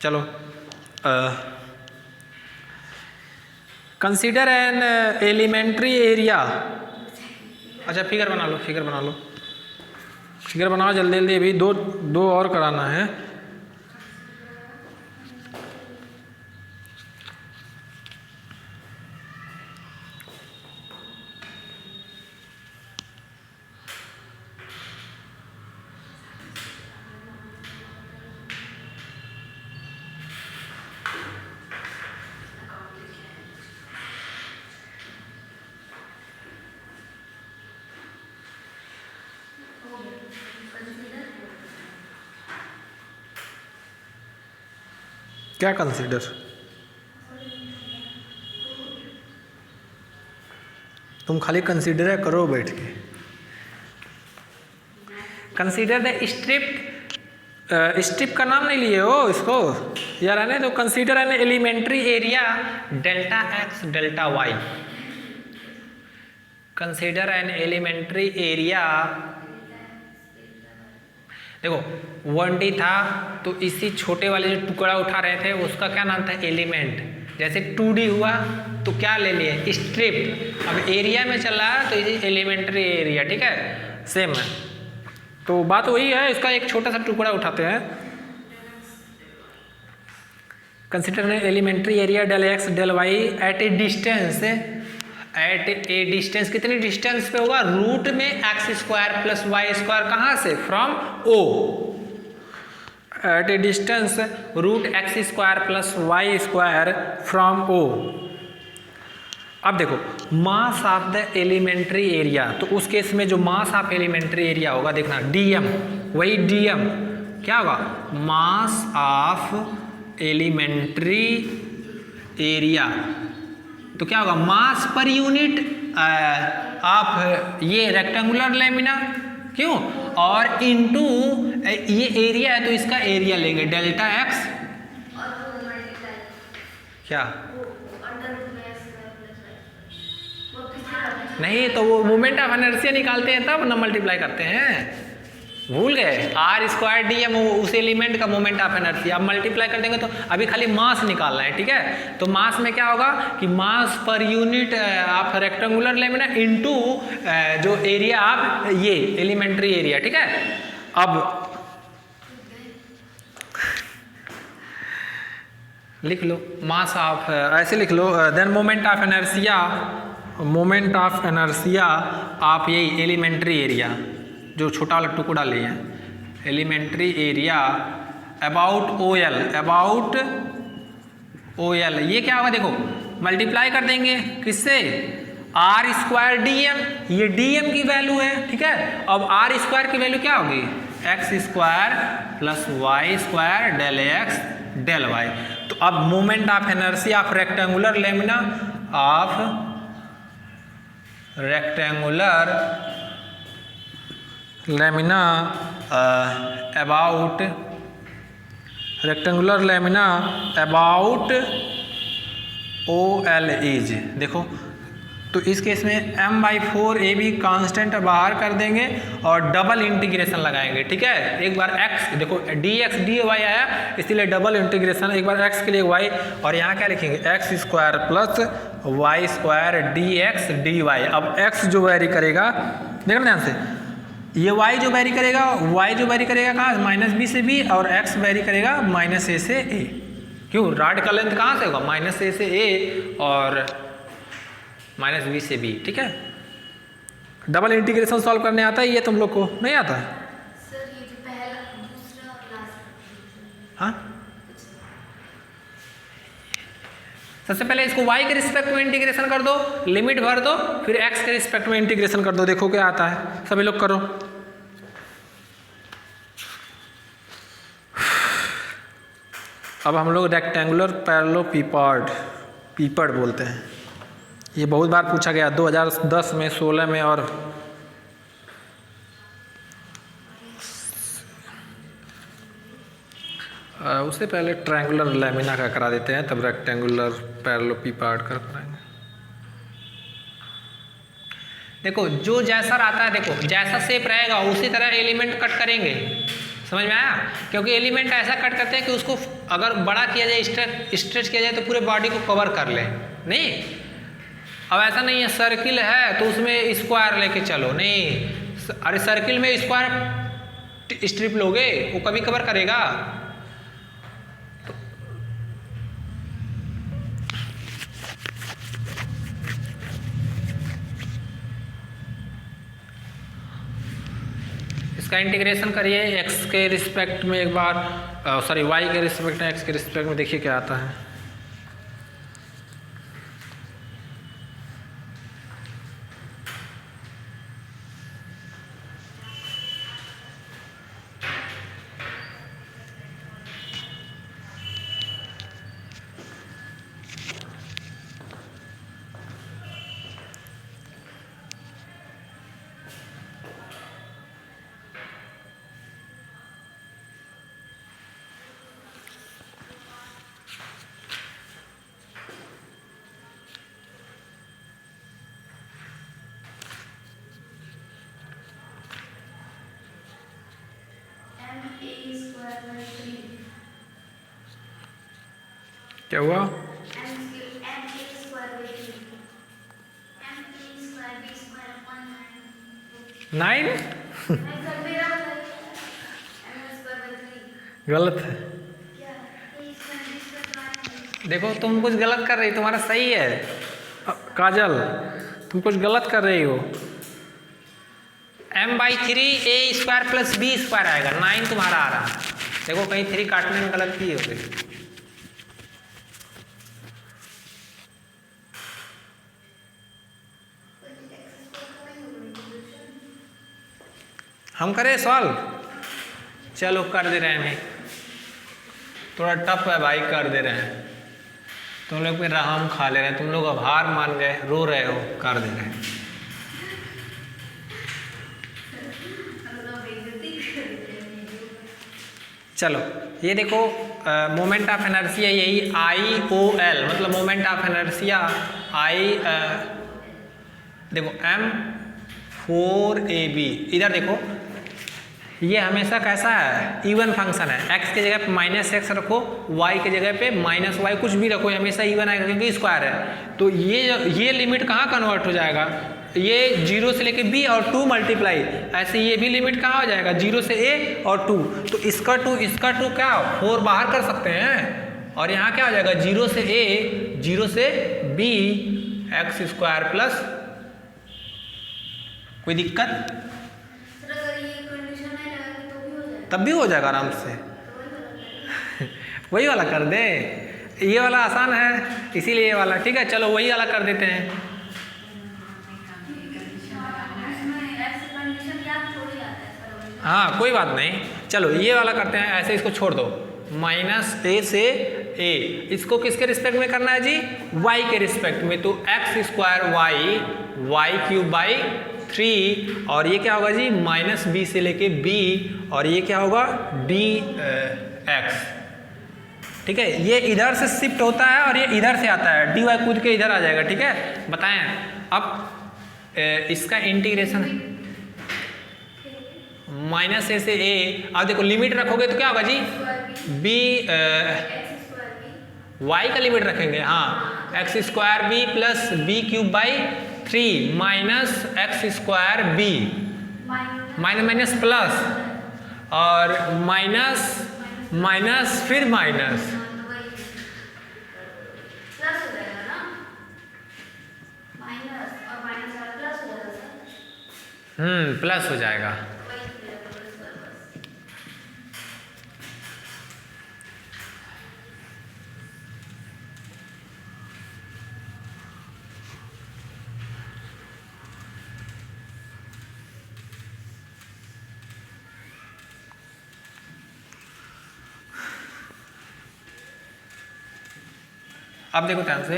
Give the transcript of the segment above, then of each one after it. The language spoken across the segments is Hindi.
चलो, कंसीडर एन एलिमेंट्री एरिया। अच्छा फिगर बना लो, फिगर बना लो, फिगर बनाओ जल्दी जल्दी, अभी दो और कराना है। क्या कंसीडर? तुम खाली कंसीडर करो बैठ के। कंसीडर द स्ट्रिप का नाम नहीं लिए हो इसको यार, है ना? तो consider an elementary area delta x delta y. Consider an elementary area, देखो 1D था तो इसी छोटे वाले जो टुकड़ा उठा रहे थे उसका क्या नाम था? एलिमेंट। जैसे 2D हुआ तो क्या ले लिए? स्ट्रिप। अब एरिया में चल रहा है तो इसी एलिमेंट्री एरिया, ठीक है, सेम है। तो बात वही है, इसका एक छोटा सा टुकड़ा उठाते हैं। Consider elementary area del x del y at a distance, at a distance, कितनी डिस्टेंस पे होगा? रूट में x square plus y square, कहाँ से? From o. At a distance root x square plus y square from o. अब देखो mass of the elementary area, तो उस केस में जो मास ऑफ एलिमेंट्री एरिया होगा, देखना डीएम, वही डीएम क्या होगा? Mass of elementary area. तो क्या होगा? मास पर यूनिट ऑफ ये रेक्टेंगुलर लेमिना, क्यों? और इनटू ये एरिया है तो इसका एरिया लेंगे डेल्टा एक्स, क्या नहीं, तो वो मोमेंट ऑफ इनर्शिया निकालते हैं तब ना मल्टीप्लाई करते हैं, भूल गए? आर स्क्वायर डी एम उस एलिमेंट का मोमेंट ऑफ इनर्शिया। अब मल्टीप्लाई कर देंगे तो अभी खाली मास निकालना है, ठीक है? तो मास में क्या होगा कि mass per unit of rectangular lamina into जो एरिया ऑफ ये एलिमेंट्री एरिया, ठीक है? अब लिख लो मास ऑफ, ऐसे लिख लो, then moment of inertia, moment of inertia of यही एलिमेंट्री एरिया जो छोटा वाला टुकड़ा लिए हैं, elementary area about O L, about O L. ये क्या होगा? देखो मल्टीप्लाई कर देंगे किससे? आर स्क्वायर डी एम, ये डी एम की वैल्यू है, ठीक है? अब आर स्क्वायर की वैल्यू क्या होगी? X square plus y square del x del y. तो अब moment of inertia of rectangular lamina of rectangular lamina about rectangular lamina about O l is, देखो तो इस केस में m/4 ए बी कांस्टेंट बाहर कर देंगे और डबल इंटीग्रेशन लगाएंगे, ठीक है? एक बार x, देखो dx dy आया इसीलिए डबल इंटीग्रेशन, एक बार x के लिए y, और यहाँ क्या लिखेंगे? X square plus y square dx dy। अब x जो वेरी करेगा, देखना ध्यान से, ये y जो वेरी करेगा, y जो वेरी करेगा कहाँ? -b से b, और x वेरी करेगा -a से a। क्यों? रॉड का लेंथ कहाँ से होगा? -a से a और -b से b, ठीक है? डबल इंटीग्रेशन सॉल्व करने आता है ये तुम लोग को? नहीं आता है सर, ये जो पहला दूसरा और लास्ट। हाँ, सबसे पहले इसको y के रिस्पेक्ट में इंटीग्रेशन कर दो, लिमिट भर दो, फिर x के रिस्पेक्ट में इंटीग्रेशन कर दो, देखो क्या आता है। सभी लोग करो। अब हम लोग रेक्टेंगुलर पैरेललोपीपॉड बोलते हैं। ये बहुत बार पूछा गया 2010 में, 16 में, और उससे पहले ट्रायंगुलर लैमिना का करा देते हैं, तब रेक्टेंगुलर पैरेललोपीपॉड कर पाएंगे। देखो जो जैसा रहता है, देखो जैसा शेप रहेगा उसी तरह एलिमेंट कट करेंगे, समझ में आया? क्योंकि एलिमेंट ऐसा कट करते हैं कि उसको अगर बड़ा किया जाए, स्ट्रेच किया जाए तो पूरे बॉडी को कवर कर ले, नहीं। अब ऐसा नहीं है सर्किल है तो उसमें स्क्वायर लेके चलो, नहीं। अरे सर्किल में स्क्वायर स्ट्रिप लोगे वो कभी कवर करेगा? इसका इंटीग्रेशन करिए x के रिस्पेक्ट में एक बार, सॉरी y के रिस्पेक्ट में, x के रिस्पेक्ट में, देखिए क्या आता है। क्या हुआ? नाइन गलत है। देखो तुम कुछ गलत कर रही, तुम्हारा सही है काजल, तुम कुछ गलत कर रही हो। m/3 a square plus b square आएगा, 9 तुम्हारा आ रहा है। देखो कहीं 3 काटने में गलत किए होगे। हम करें सॉल्व? चलो कर दे रहे हैं, थोड़ा टफ है भाई, कर दे रहे हैं। तुम लोग पे रहम खा ले रहे हैं, तुम लोग अब हार मान गए, रो रहे हो, कर दे रहे हैं। चलो ये देखो मोमेंट ऑफ इनर्शिया, यही IOL मतलब मोमेंट ऑफ इनर्शिया देखो m4ab। इधर देखो ये हमेशा कैसा है, इवन फंक्शन है। x की जगह पे -x रखो, y की जगह पे -y, कुछ भी रखो, हमेशा इवन आएगा क्योंकि स्क्वायर है। तो ये लिमिट कहाँ कन्वर्ट हो जाएगा, ये 0 से लेके b और 2 मल्टीप्लाई, ऐसे ये भी लिमिट कहाँ हो जाएगा, 0 से a और 2। तो इसका 2 क्या 4 बाहर कर सकते हैं, और यहाँ क्या हो जाएगा 0 से a 0 से b x स्क्वायर प्लस, कोई दिक्कत? तब भी हो जाएगा आराम से। वही वाला कर दे, ये वाला आसान है इसीलिए ये वाला, ठीक है चलो वही वाला कर देते हैं। हाँ कोई बात नहीं, चलो ये वाला करते हैं, ऐसे इसको छोड़ दो, -a से a, इसको किसके रिस्पेक्ट में करना है जी, y के रिस्पेक्ट में। तो x स्क्वायर y³ 3, और ये क्या होगा जी -b से लेके b, और ये क्या होगा dx, ठीक है। ये इधर से शिफ्ट होता है और ये इधर से आता है, dy कूद के इधर आ जाएगा, ठीक है। बताएं अब इसका इंटीग्रेशन -a से a, अब देखो लिमिट रखोगे तो क्या होगा जी b, y का लिमिट रखेंगे, हाँ x² b plus b³ 3 minus x² b, minus plus, और माइनस फिर माइनस, प्लस हो जाएगा। अब देखो ध्यान से,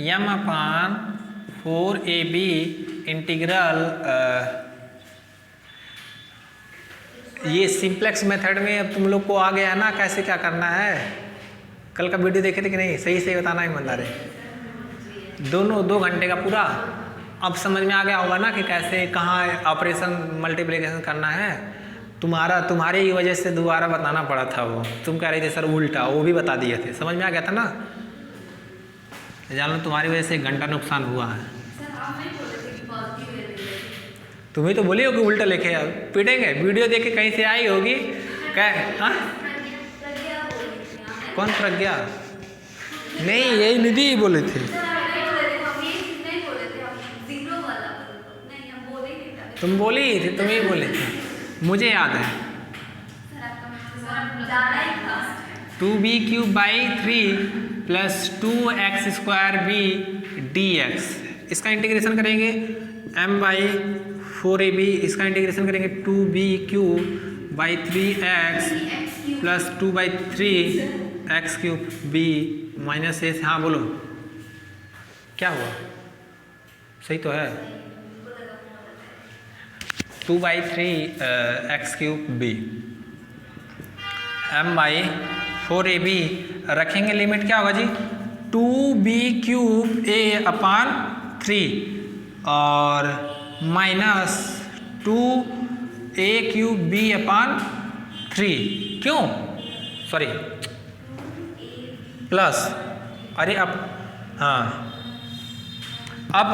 m/4ab इंटीग्रल, ये सिंप्लेक्स मेथड में अब तुम लोग को आ गया ना कैसे क्या करना है। कल का वीडियो देखे थे कि नहीं, सही से बताना ईमानदार है। दोनों 2 घंटे का पूरा अब समझ में आ गया होगा ना कि कैसे कहाँ ऑपरेशन मल्टीप्लिकेशन करना है। तुम्हारी ही वजह से दोबारा बताना पड़ा था वो। तुम कह रहे थे सर उल्टा, वो भी बता दिए थे, समझ में आ गया था ना। जान लो तुम्हारी वजह से 1 घंटा नुकसान हुआ है। सर आप नहीं बोले थे कि पॉजिटिव ले लीजिए। तुम्ही तो बोली हो कि उल्टा लिखे, पीटेंगे। वीडियो देख के कहीं से आई होगी क्या? हाँ प्रज्ञा बोली थी आप। कौन प्रज्ञा? नहीं यही निधि ही बोले थे। सर आप नहीं बोले थे, हम ये चीज़ नहीं बोले थे, हम जीरो वाला नहीं हम बोले ही नहीं था। तुम बोली थी, तुम ही बोले थे, मुझे याद है। सर आपका सर ज़्यादा ही फास्ट है। 2b³ प्लस 2x²b dx, इसका इंटीग्रेशन करेंगे m/4ab, इसका इंटीग्रेशन करेंगे 2b³ plus 2/3x³ minus a। हाँ बोलो क्या हुआ? सही तो है। 2/3x³ m/4ab रखेंगे, लिमिट क्या होगा जी? 2b³a/3 और माइनस 2a³b/3। क्यों? सॉरी प्लस, अरे अब हाँ अब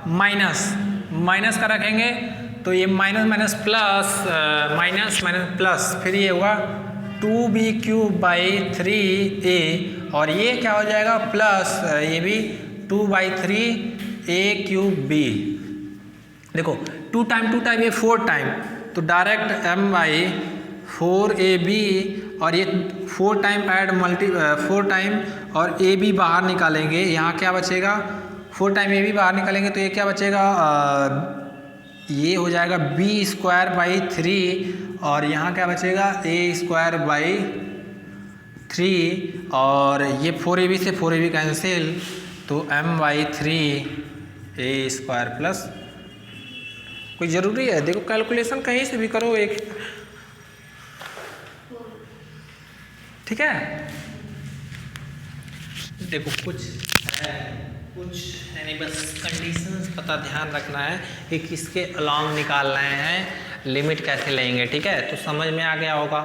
माइनस का रखेंगे तो ये माइनस प्लस माइनस प्लस, फिर ये हुआ 2b³/3a और ये क्या हो जाएगा प्लस ये भी 2/3a³b। देखो 2 टाइम ये 4 टाइम, तो डायरेक्ट m/4ab और ये 4 टाइम ऐड 4 टाइम और a b बाहर निकालेंगे, यहाँ क्या बचेगा? 4 टाइम a b बाहर निकालेंगे तो ये क्या बचेगा? ये हो जाएगा b² और यहाँ क्या बचेगा? a² और ये 4ab से 4ab कैंसिल, तो m/3a² प्लस, कोई ज़रूरी है? देखो कैलकुलेशन कहीं से भी करो एक, ठीक है। देखो कुछ है नहीं, बस कंडीशंस पता ध्यान रखना है कि किसके अलॉन्ग निकाल रहे हैं, लिमिट कैसे लेंगे, ठीक है। तो समझ में आ गया होगा।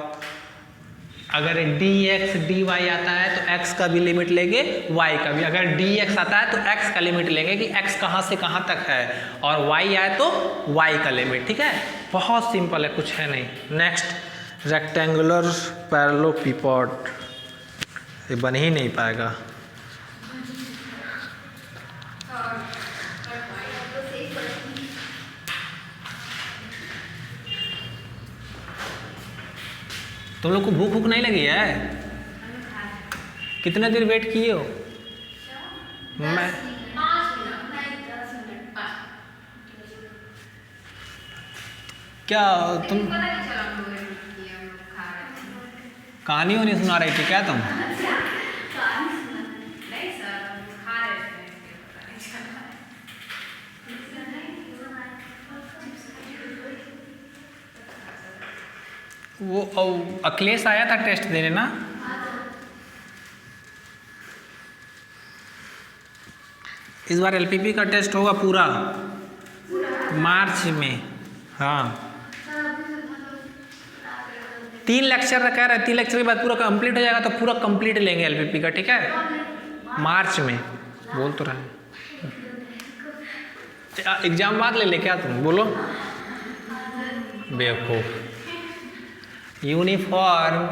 अगर dx dy आता है तो x का भी लिमिट लेंगे, y का भी। अगर dx आता है तो x का लिमिट लेंगे कि x कहाँ से कहाँ तक है, और y आए तो y का लिमिट, ठीक है। बहुत सिंपल है, कुछ है नहीं। नेक्स्ट रेक्टेंगुलर पैरेललोपिपॉड, ये बन ही नहीं पाएगा। तुम लोग को भूख नहीं लगी है? कितने देर वेट किए हो? मैं 5 मिनट नहीं 10 मिनट क्या तुम कहानी नहीं सुना रही थी क्या तुम? वो अखिलेश आया था टेस्ट देने ना? इस बार एलपीपी का टेस्ट होगा पूरा मार्च में। हाँ 3 लेक्चर कह रहे हैं, 3 लेक्चर के बाद पूरा कंप्लीट हो जाएगा, तो पूरा कंप्लीट लेंगे एलपीपी का, ठीक है। मार्च में बोल तो रहे, एग्जाम बाद ले क्या तुम बोलो बेवकूफ। यूनिफॉर्म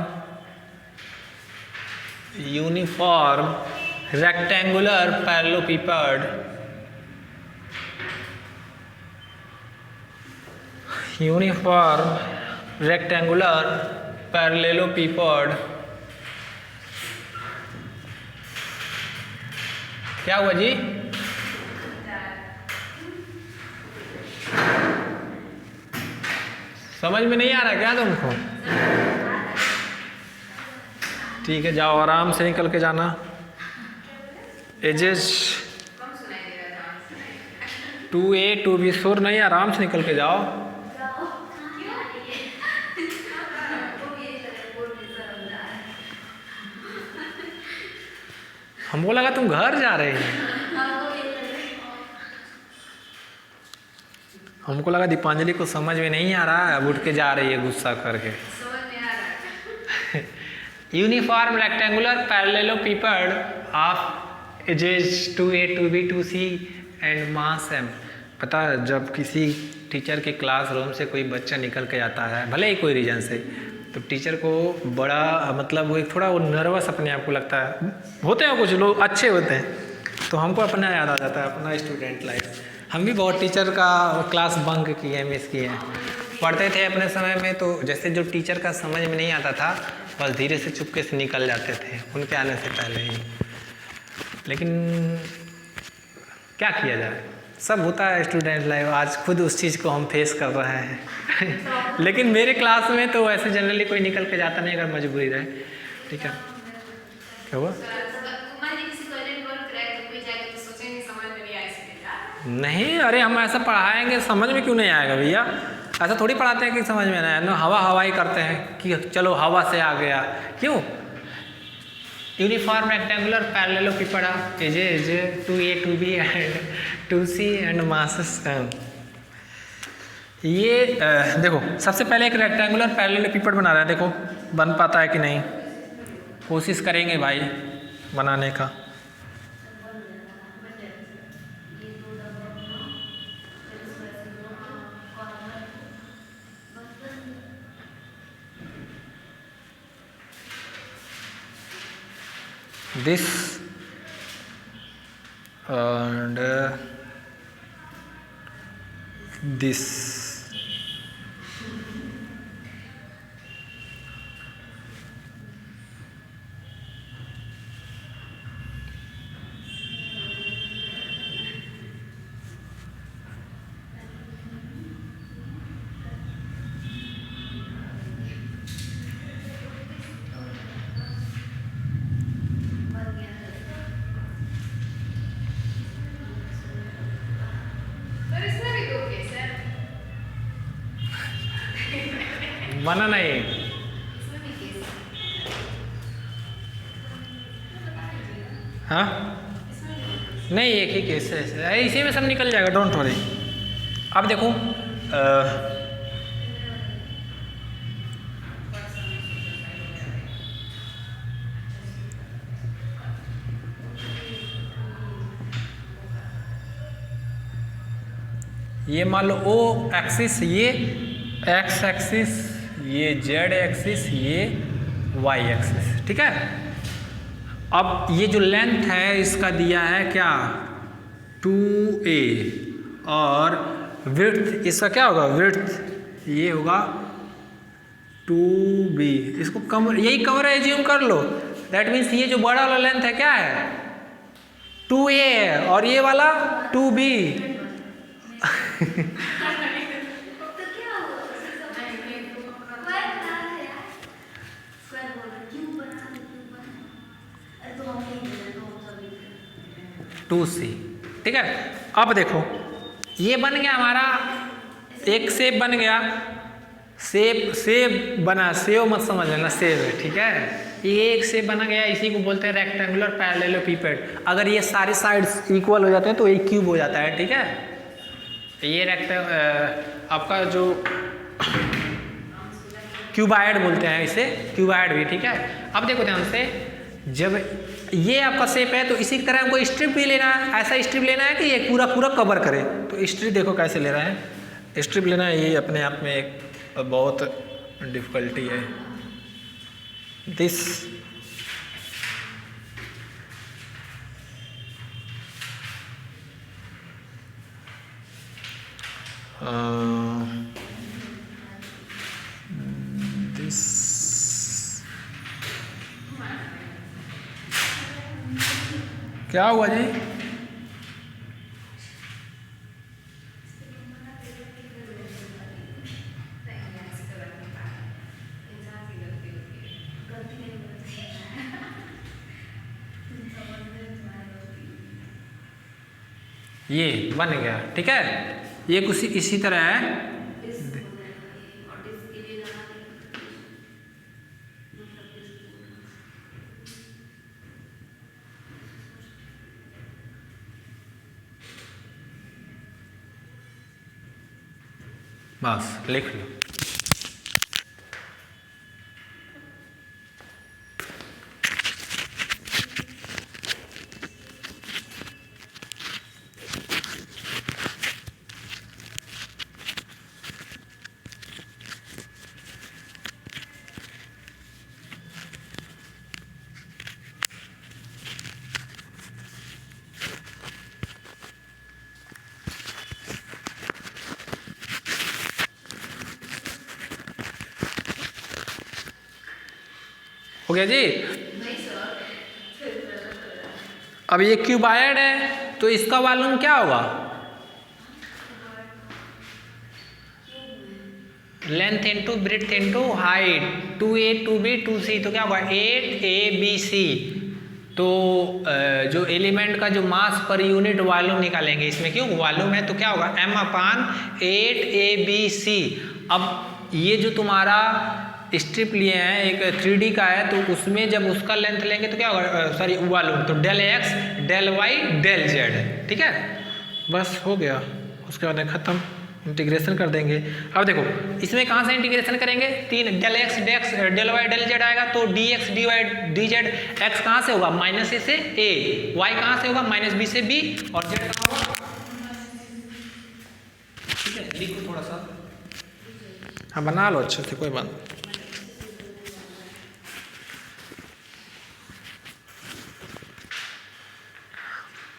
रेक्टेंगुलर पैरेललोपिपॉड, यूनिफॉर्म रेक्टेंगुलर पैरेललोपिपॉड क्या हुआ जी? समझ में नहीं आ रहा क्या तुमको? ठीक है, जाओ आराम से निकल के जाना। एजेस 2A 2B शोर नहीं, आराम से निकल के जाओ। हमको लगा तुम घर जा रहे हैं। हमको लगा दीपांजलि को समझ में नहीं आ रहा है, अब उठ के जा रही है गुस्सा करके। समझ में आ रहा है। Uniform rectangular parallelepiped of edges 2a 2b 2c and mass m। पता जब किसी टीचर के क्लासरूम से कोई बच्चा निकल के आता है, भले ही कोई रीजन से, तो टीचर को बड़ा मतलब वो थोड़ा वो नर्वस अपने आप को लगता है। होते हैं कुछ लोग अच्छे होते हैं, तो हमको अपना याद आ जाता है अपना स्टूडेंट लाइफ। हम भी बहुत टीचर का क्लास बंक किए हैं, मिस किए हैं। पढ़ते थे अपने समय में, तो जैसे जो टीचर का समझ में नहीं आता था बस धीरे से चुपके से निकल जाते थे उनके आने से पहले ही। लेकिन क्या किया जाए, सब होता है स्टूडेंट लाइफ। आज खुद उस चीज़ को हम फेस कर रहे हैं। लेकिन मेरे क्लास में तो ऐसे जनरली कोई निकल के जाता नहीं अगर मजबूरी रहे। ठीक है, क्या हुआ? नहीं, अरे हम ऐसा पढ़ाएंगे समझ में क्यों नहीं आएगा भैया? ऐसा थोड़ी पढ़ाते हैं कि समझ में नहीं आया ना, हवा हवाई करते हैं कि चलो हवा से आ गया। क्यों? Uniform rectangular parallelepiped of edges 2a 2b and 2c and masses m। ये देखो सबसे पहले एक रेक्टेंगुलर पैरेललोपिपेड बना रहे हैं। देखो बन पाता है कि नहीं, कोशिश करेंगे भाई बनाने का। This and this। बना नहीं, हाँ नहीं, एक ही केस है, इसी में सब निकल जाएगा, डोंट वरी। अब देखो ये मान लो ओ एक्सिस, ये एक्स एक्सिस, ये जेड एक्सिस, ये वाई एक्सिस। ठीक है, अब ये जो लेंथ है इसका दिया है क्या 2a, और विड्थ इसका क्या होगा, विड्थ ये होगा 2b। इसको कम, यही कवर एज्यूम कर लो। दैट मीन्स ये जो बड़ा वाला लेंथ है क्या है 2a है, और ये वाला 2b। टू सी। ठीक है, अब देखो ये बन गया हमारा एक शेप बन गया, शेप बना, सेव मत समझ लेना, सेव है। ठीक है, ये एक शेप बना गया, इसी को बोलते हैं रेक्टेंगुलर पैरेललोपिपेड। अगर ये सारे साइड्स इक्वल हो जाते हैं तो एक क्यूब हो जाता है। ठीक है, ये आपका जो क्यूबाइड बोलते हैं इसे, क्यूबाइड भी। ठीक है, अब देखो ध्यान से, जब ये आपका शेप है तो इसी की तरह हमको स्ट्रिप भी लेना है। ऐसा स्ट्रिप लेना है कि ये पूरा पूरा कवर करे। तो स्ट्रिप देखो कैसे ले रहा है, स्ट्रिप लेना है, ये अपने आप में एक बहुत डिफिकल्टी है। दिस क्या हुआ जी? ये बन गया। ठीक है, ये कुछ इसी तरह है। बस लिख लो। हो गया जी। अब ये क्यूबायड है तो इसका वॉल्यूम क्या होगा? Length into breadth into height, 2a 2b 2c, तो क्या होगा 8abc। तो जो एलिमेंट का जो मास पर यूनिट वॉल्यूम निकालेंगे, इसमें क्यों वॉल्यूम है तो क्या होगा m/8abc। अब ये जो तुम्हारा स्ट्रिप लिए हैं एक 3D का है, तो उसमें जब उसका लेंथ लेंगे तो क्या होगा, सॉरी वॉल्यूम, तो del x del y del z, ठीक है। बस हो गया, उसके बाद खत्म, इंटीग्रेशन कर देंगे। अब देखो इसमें कहाँ से इंटीग्रेशन करेंगे, 3 del x del y del z आएगा, तो dx dy dz, x कहाँ से होगा -a से a, y कहाँ से होगा -b से b, और z कहाँ होगा, ठीक है। लिखो थोड़ा सा, हाँ बना लो अच्छे से, कोई बात नहीं।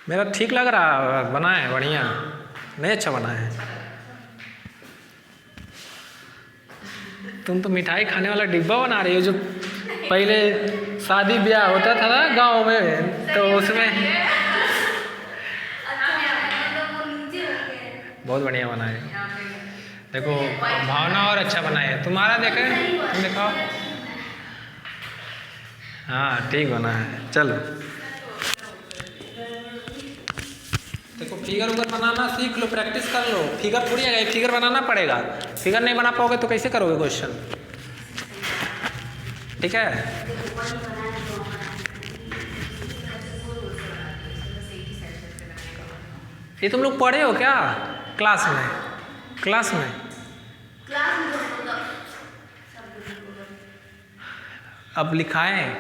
मेरा ठीक लग रहा, बना है बढ़िया, नहीं अच्छा बना है। तुम तो मिठाई खाने वाला डिब्बा बना रही हो, जो पहले शादी ब्याह होता था ना गांव में, तो उसमें बहुत बढ़िया बना है। देखो भावना और अच्छा बना है तुम्हारा, देखे तुम दिखाओ, हाँ ठीक बना है। चलो देखो फिगर उगर बनाना सीख लो, प्रैक्टिस कर लो। फिगर थोड़ी है, फिगर बनाना पड़ेगा, फिगर नहीं बना पाओगे तो कैसे करोगे क्वेश्चन, ठीक है। ये तुम लोग पढ़े हो क्या क्लास में, क्लास में? अब लिखाएं,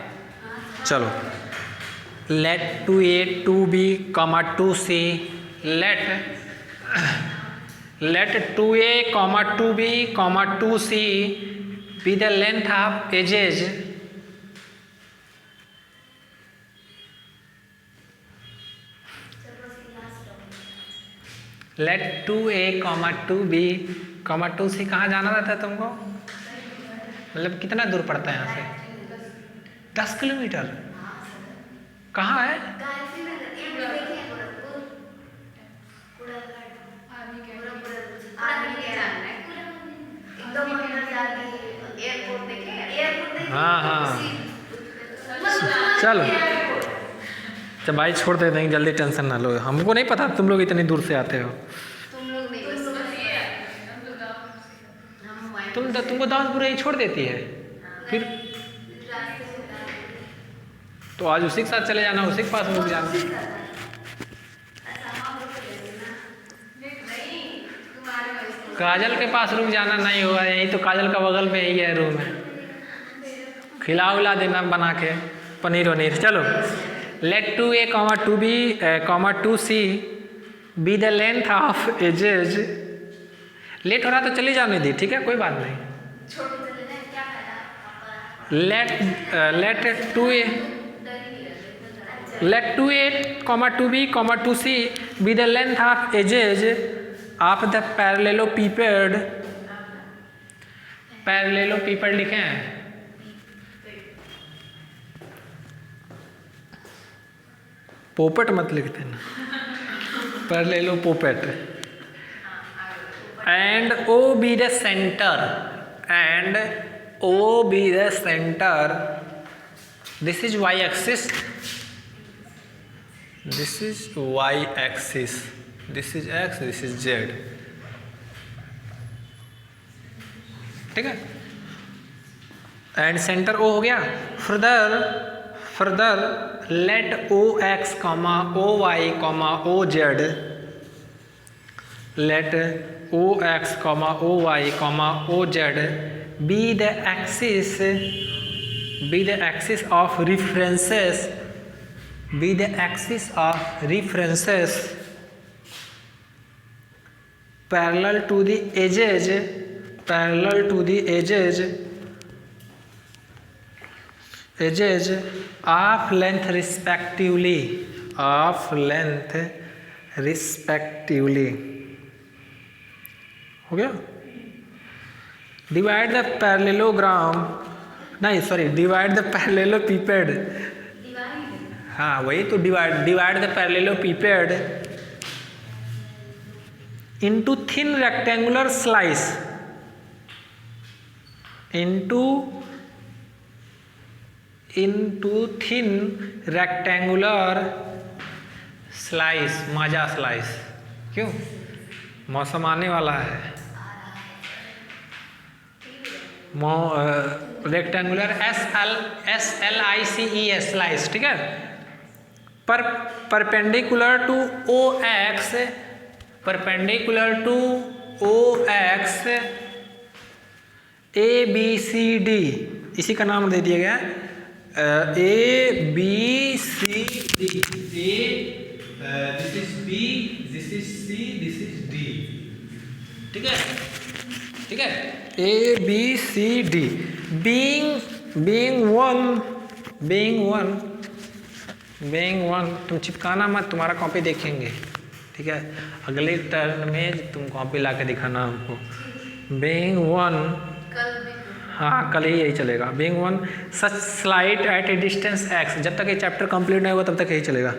चलो let 2a 2b 2c, let 2a 2b 2c be the length of edges let 2a 2b 2c। कहाँ जाना रहता है तुमको, मतलब कितना दूर पड़ता है यहाँ से? 10 किलोमीटर। कहाँ है? हाँ हाँ चलो जब भाई छोड़ देते हैं, जल्दी टेंशन ना लो, हमको नहीं पता तुम लोग इतनी दूर से आते हो। तुमको दासपुर ही छोड़ देती है, फिर तो आज उसी के साथ चले जाना, उसी के पास रुक जाना। काजल के पास रुक जाना नहीं होगा, यही तो काजल का बगल में ही है रूम है, खिला उला देना बना के पनीर वनीर। चलो let 2a 2b 2c be the length of edges। Let हो रहा तो चली जाने दी, ठीक है कोई बात नहीं। let 2a 2b 2c be the length of edges of the parallelepiped। पैरेललोपिपेड लिखे हैं, पोपट मत लिखते ना, पैरेललोपोपेड। and O be the center, and O be the center, this is y axis, this is y axis, this is x, this is z, ठीक है। एंड सेंटर O हो गया। Further let OX, OY, OZ let OX, OY, OZ be the axis of references, parallel to the edges of length respectively, हो गया। divide the parallelepiped, हाँ वही तो, divide the parallelepiped into thin rectangular slice, into thin rectangular slice, Maaza slice. क्यों? मौसम आने वाला है। रेक्टेंगुलर SLICES स्लाइस, ठीक है। परपेंडिकुलर टू OX ABCD, इसी का नाम दे दिया गया ABCD। This is B, this is C, this is D, ठीक है। ABCD being one, तुम चिपकाना मत, तुम्हारा कॉपी देखेंगे, ठीक है। अगले टर्न में तुम कॉपी ला के दिखाना हमको। being one, हाँ कल ही यही चलेगा। being one such slight at a distance x, जब तक ये चैप्टर कंप्लीट नहीं होगा तब तक यही चलेगा।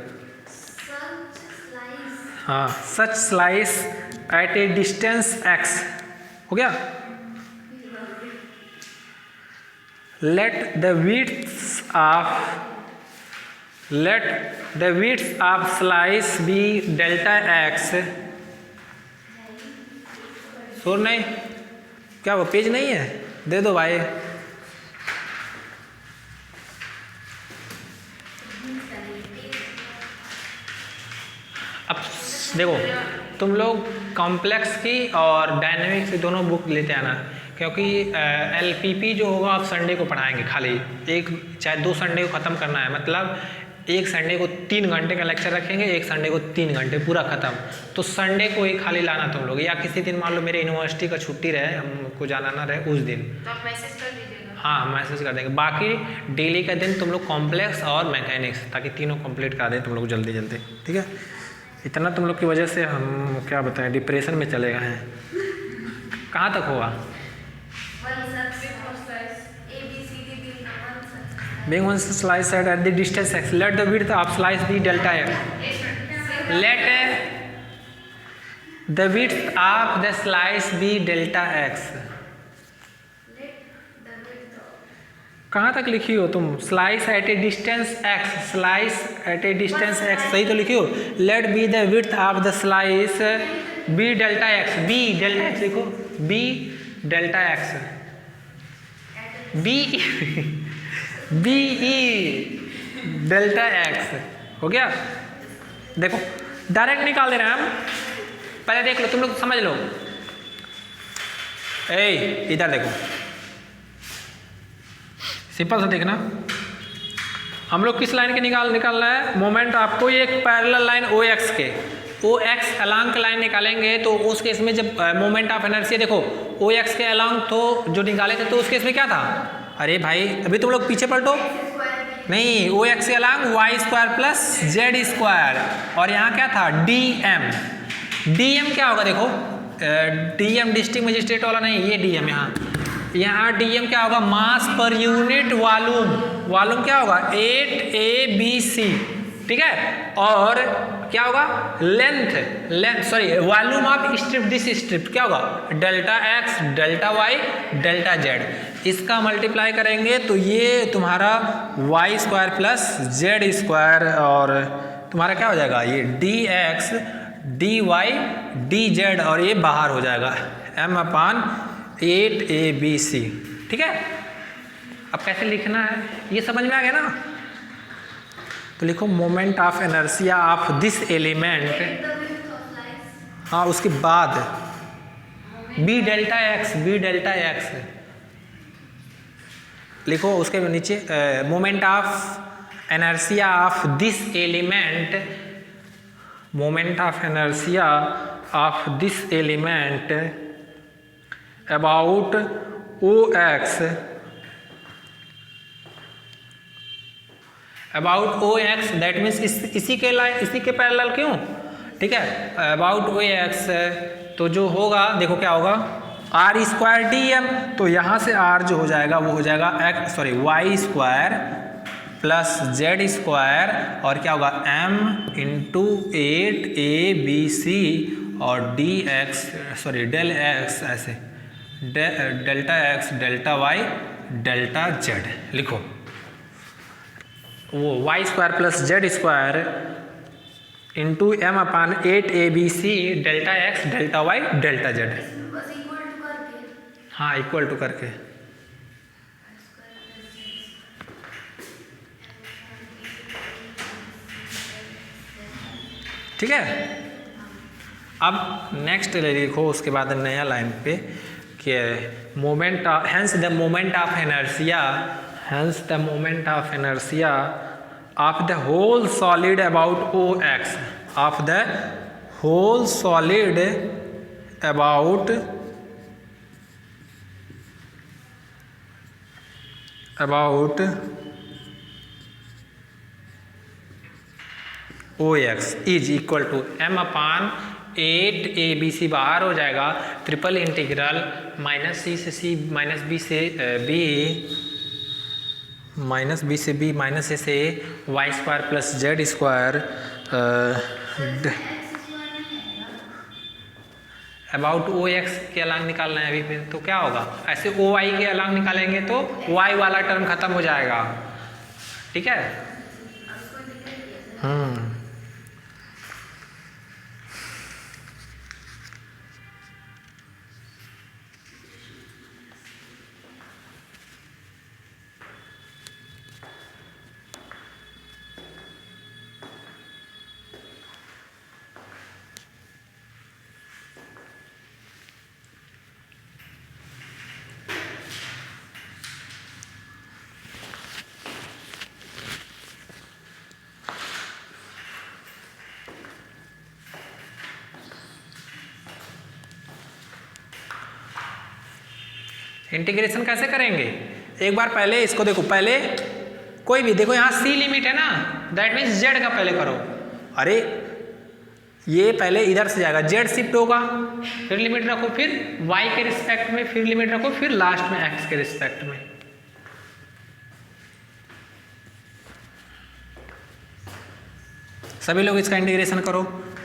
हाँ, such slice at a distance x, हो गया। let the width of slice be delta x, सुन नहीं क्या, वो पेज नहीं है, दे दो भाई। अब देखो, तुम लोग कॉम्प्लेक्स की और डायनेमिक्स की दोनों बुक लेते आना, क्योंकि LPP जो होगा आप संडे को पढ़ाएंगे खाली, चाहे 2 संडे को ख़त्म करना है, मतलब एक संडे को 3 घंटे का लेक्चर रखेंगे, एक संडे को 3 घंटे पूरा ख़त्म। तो संडे को ही खाली लाना तुम लोग, या किसी दिन मान लो मेरे यूनिवर्सिटी का छुट्टी रहे, हमको जाना ना रहे उस दिन, तो आप मैसेज कर दीजिएगा। हाँ मैसेज कर देंगे। बाकी डेली का दिन तुम लोग कॉम्प्लेक्स और मैकेनिक्स, ताकि तीनों कंप्लीट करा दें तुम लोग जल्दी, ठीक है। इतना तुम लोग की वजह से हम क्या बताएं, डिप्रेशन में चले गए हैं। कहाँ तक हुआ? being one slice at the distance x, let the width of slice be delta x, let the width of the slice be delta x। कहाँ तक लिखी हो तुम? slice at a distance x, slice at a distance x, सही तो लिखी हो। let be the width of the slice be delta x, b delta x लिखो, b delta x, b BE delta x, हो गया। देखो डायरेक्ट निकाल दे रहे हैं हम, पहले देख लो, तुम लोग समझ लो। इधर देखो, सिंपल सा देखना, हम लोग किस लाइन के निकालना है मोमेंट। आपको ये एक पैरेलल लाइन OX के, OX अलांग लाइन निकालेंगे, तो उस केस में जब मोमेंट ऑफ इनर्शिया देखो OX के अलांग तो जो निकाले थे, तो उस केस में क्या था? अरे भाई अभी तुम लोग पीछे पलटो, नहीं, OX के अलांग y² + z², और यहाँ क्या था? DM क्या होगा? देखो DM डिस्ट्रिक्ट मजिस्ट्रेट वाला नहीं, ये DM यहाँ DM क्या होगा? मास पर यूनिट वॉल्यूम क्या होगा? 8ABC, ठीक है। और क्या होगा? Length sorry volume of strip, this strip क्या होगा? Delta x, delta y, delta z। इसका मल्टीप्लाई करेंगे तो ये तुम्हारा y² + z², और तुम्हारा क्या हो जाएगा? ये dx, dy, dz, और ये बाहर हो जाएगा m/8ABC, ठीक है। अब कैसे लिखना है ये समझ में आ गया ना? तो लिखो moment of inertia of this element, हाँ उसके बाद बी डेल्टा एक्स लिखो, उसके नीचे moment of inertia of this element, moment of inertia of this element about O x, about O x that means इसी के पैरेलल क्यों, ठीक है, अबाउट ओ एक्स। तो जो होगा देखो क्या होगा, आर स्क्वायर डी एम, तो यहाँ से आर जो हो जाएगा वो हो जाएगा Y square plus Z square और क्या होगा एम इंटू 8abc और डी एक्स डेल एक्स, ऐसे delta x delta Y delta Z लिखो, वो Y square plus Z square into M upon 8abc delta x delta Y delta Z. बस इक्वल टू करके, हाँ इक्वल टू करके, ठीक है। अब नेक्स्ट लिखो उसके बाद नया लाइन पे कि moment hence the moment of inertia, hence the moment of inertia of the whole solid about O x, of the whole solid about O x is equal to m upon 8abc बाहर हो जाएगा, ट्रिपल इंटीग्रल माइनस सी से सी माइनस बी से बी माइनस बी से बी माइनस ए से y square plus Z square about O x के अलग निकालना है अभी पे, तो क्या होगा ऐसे ओ वाई के अलग निकालेंगे तो वाई वाला टर्म खत्म हो जाएगा, ठीक है। इंटीग्रेशन कैसे करेंगे, एक बार पहले इसको देखो, पहले कोई भी देखो यहाँ सी लिमिट है ना, दैट मीन्स जेड का पहले करो, अरे ये पहले इधर से जाएगा, जेड शिफ्ट होगा, फिर लिमिट रखो, फिर वाई के रिस्पेक्ट में, फिर लिमिट रखो, फिर लास्ट में एक्स के रिस्पेक्ट में। सभी लोग इसका इंटीग्रेशन करो,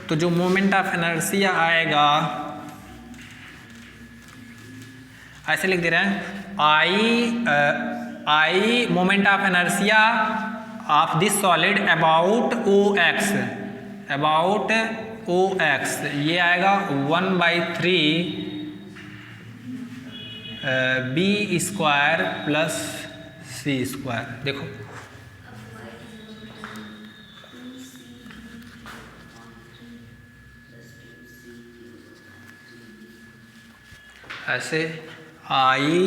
तो जो मोमेंट ऑफ इनर्शिया आएगा ऐसे लिख दे रहे हैं, I moment of inertia of this solid about O x, about O X, ये आएगा 1/3 B square plus C square. देखो ऐसे आई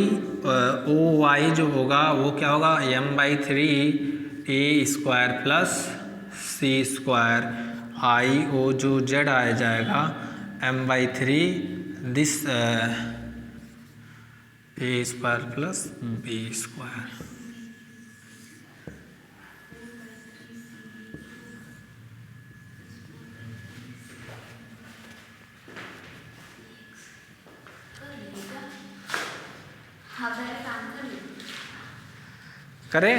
ओ वाई जो होगा वो क्या होगा m/3 A square plus C square, आई ओ जो जेड आ जाएगा m/3 this A square plus B square. करें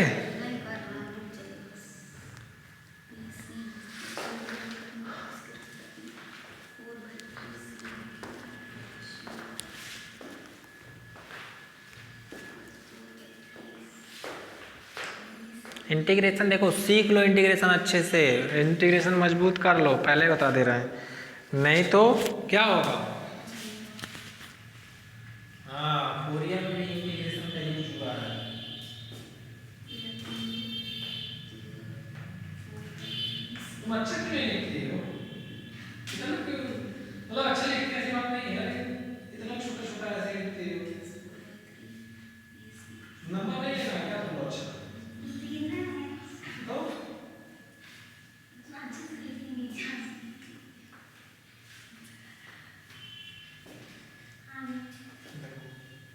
इंटीग्रेशन, देखो सीख लो इंटीग्रेशन अच्छे से, इंटीग्रेशन मजबूत कर लो, पहले बता दे रहे हैं, नहीं तो क्या होगा। हाँ फूरियर में इंटीग्रेशन का यूज हुआ है। तुम अच्छा क्यों नहीं लिखती हो, इतना क्यों मतलब अच्छा लिखते हैं ऐसी बात नहीं है, इतना छोटा छोटा ऐसे लिखते हो। नंबर नहीं लेना क्या तुम लोग? अच्छा तो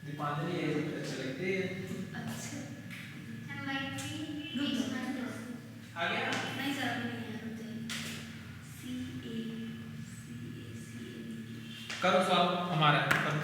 दीपांजलि ये अच्छा लिखती है। आ गया करो सॉल्व हमारा करो।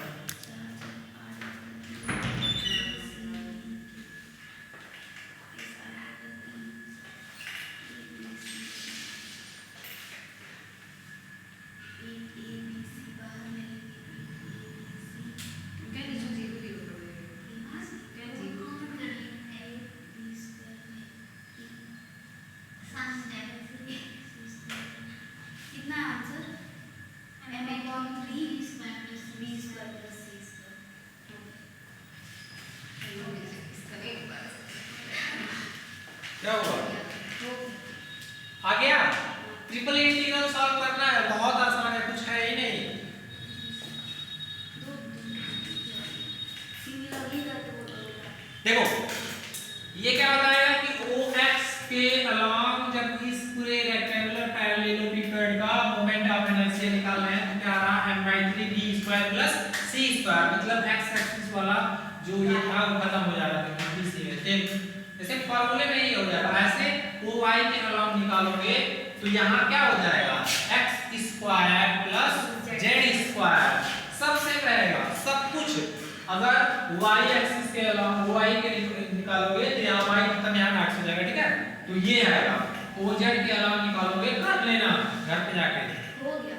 क्या हुआ? आ गया? ट्रिपल इंटीग्रल सॉल्व करना है, बहुत आसान है, कुछ है ही नहीं। देखो ये क्या बताएगा कि OX के अलोंग जब इस पूरे रेक्टेंगुलर पैरेललोपिपेड का मोमेंट ऑफ इनर्शिया निकालना है तो क्या रहा m/3 v² + c² मतलब x एक्सिस वाला जो ये था वो खत्म हो जा रहा था इसी में। जैसे फार्मूले में ही हो जाएगा, ऐसे OY के अलोंग निकालोगे तो यहाँ क्या हो जाएगा x² + z² सब सेम रहेगा सब कुछ। अगर y एक्सिस के अलोंग y के निकालोगे तो यहाँ y खत्म यहाँ x हो जाएगा, ठीक है। तो ये आएगा OZ के अलोंग निकालोगे कर लेना घर पे जाके हो गया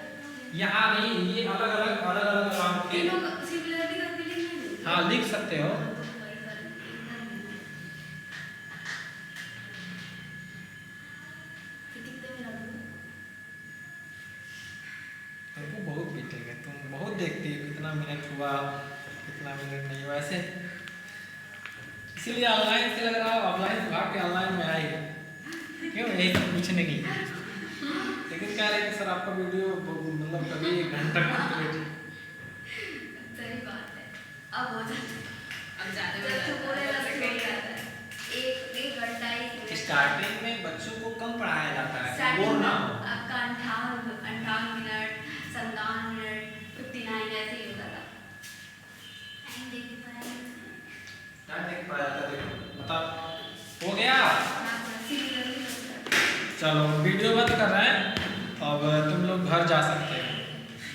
यहाँ नहीं, ये अलग अलग अलोंग के सिमिलरिटी करके लिखेंगे। हाँ लिख सकते हो। तुमको बहुत पीटेंगे, तुम बहुत देखती हो कितना मिनट हुआ कितना मिनट नहीं हुआ ऐसे, इसीलिए ऑनलाइन से लग रहा है ऑफलाइन भाग के ऑनलाइन में आई क्यों यही सब पूछने की। लेकिन क्या रहे सर आपका वीडियो मतलब कभी 1 घंटा सही बात है, अब हो जाता है, अब ज़्यादा जब तो बोलेगा तो हो जाता है। एक घंटा ही स्टार्टिंग में बच्चों को कम पढ़ाया जाता है, स्टार्टिंग बोर में ना हो। आपका 58 मिनट 57 मिनट 59 ऐसे ही होता था। टाइम देख के पढ़ाया था देखो मतलब हो गया। चलो वीडियो बंद कर रहे हैं, अब तुम लोग घर जा सकते हो।